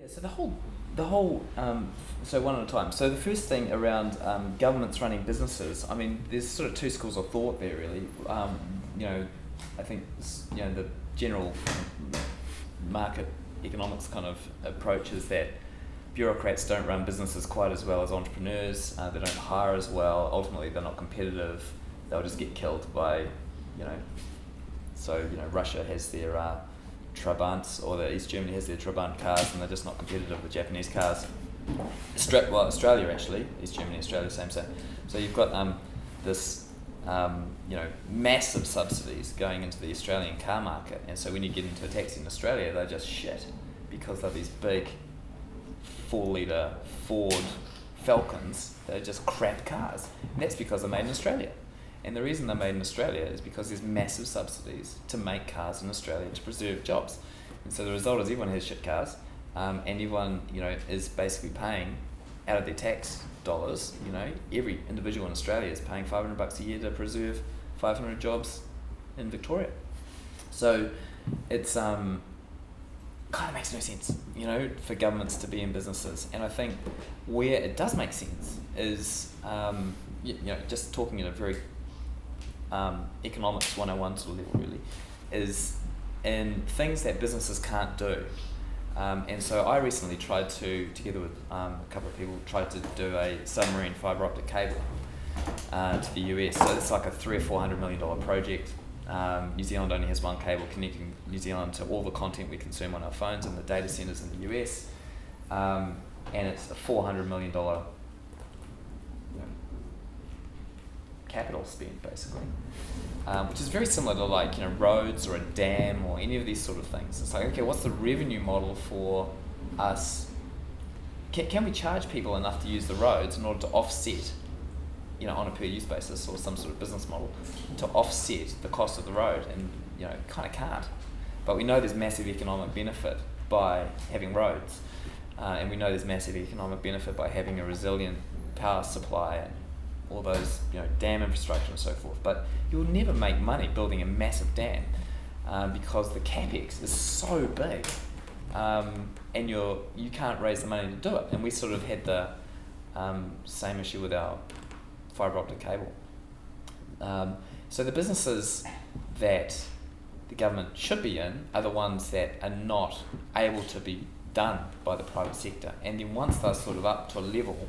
Yeah, so so one at a time. So the first thing around governments running businesses, I mean, there's sort of two schools of thought there, really. You know, I think the general market economics kind of approach is that bureaucrats don't run businesses quite as well as entrepreneurs. They don't hire as well. Ultimately, they're not competitive. They'll just get killed by, Russia has their Trabants, or the East Germany has their Trabant cars, and they're just not competitive with Japanese cars. Australia actually, East Germany, Australia, same. So you've got this massive subsidies going into the Australian car market, and so when you get into a taxi in Australia, they're just shit because they're these big 4-litre Ford Falcons. They're just crap cars, and that's because they're made in Australia. And the reason they're made in Australia is because there's massive subsidies to make cars in Australia to preserve jobs. And so the result is everyone has shit cars, and everyone is basically paying out of their tax dollars. Every individual in Australia is paying $500 a year to preserve 500 jobs in Victoria. So it's kind of makes no sense, for governments to be in businesses. And I think where it does make sense is, just talking at a very economics 101 sort of level, really, is in things that businesses can't do. And so I recently tried to, together with a couple of people, tried to do a submarine fibre optic cable to the US. So it's like a $300 or $400 million project. New Zealand only has one cable connecting New Zealand to all the content we consume on our phones and the data centres in the US. And it's a $400 million capital spend, basically, which is very similar to roads or a dam or any of these sort of things. It's like, okay, what's the revenue model for us? Can we charge people enough to use the roads in order to offset, on a per use basis, or some sort of business model to offset the cost of the road? And kind of can't. But we know there's massive economic benefit by having roads, and we know there's massive economic benefit by having a resilient power supply and all those dam infrastructure and so forth. But you'll never make money building a massive dam because the capex is so big, and you can't raise the money to do it. And we sort of had the same issue with our fibre optic cable. So the businesses that the government should be in are the ones that are not able to be done by the private sector. And then once they're sort of up to a level,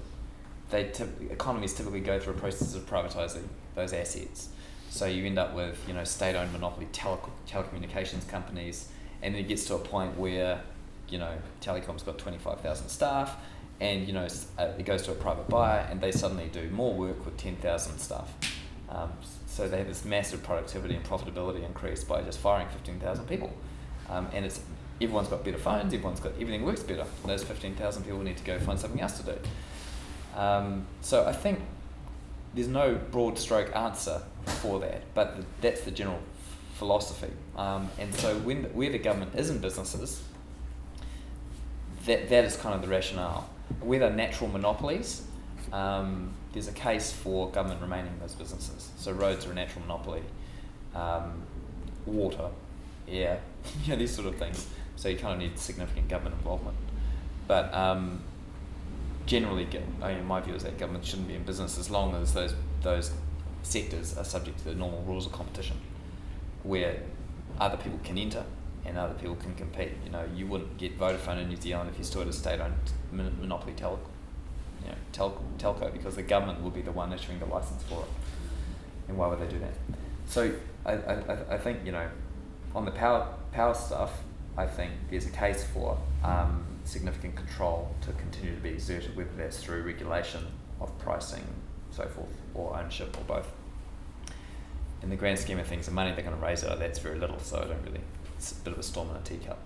economies typically go through a process of privatising those assets. So you end up with state-owned monopoly telecommunications companies, and then it gets to a point where Telecoms got 25,000 staff, and it goes to a private buyer, and they suddenly do more work with 10,000 staff. So they have this massive productivity and profitability increase by just firing 15,000 people, and everyone's got better phones, everything works better, and those 15,000 people need to go find something else to do. So I think there's no broad stroke answer for that, but that's the general philosophy. And so where the government is in businesses, that is kind of the rationale. Where they're natural monopolies, there's a case for government remaining in those businesses. So roads are a natural monopoly, water, air, these sort of things. So you kind of need significant government involvement. But generally, my view is that government shouldn't be in business as long as those sectors are subject to the normal rules of competition, where other people can enter and other people can compete. You wouldn't get Vodafone in New Zealand if you still had a state-owned monopoly telco, because the government will be the one issuing the license for it. And why would they do that? So I think on the power stuff, I think there's a case for significant control to continue to be exerted, whether that's through regulation of pricing, so forth, or ownership, or both. In the grand scheme of things, the money they're going to raise out of that's very little, so I don't really. It's a bit of a storm in a teacup.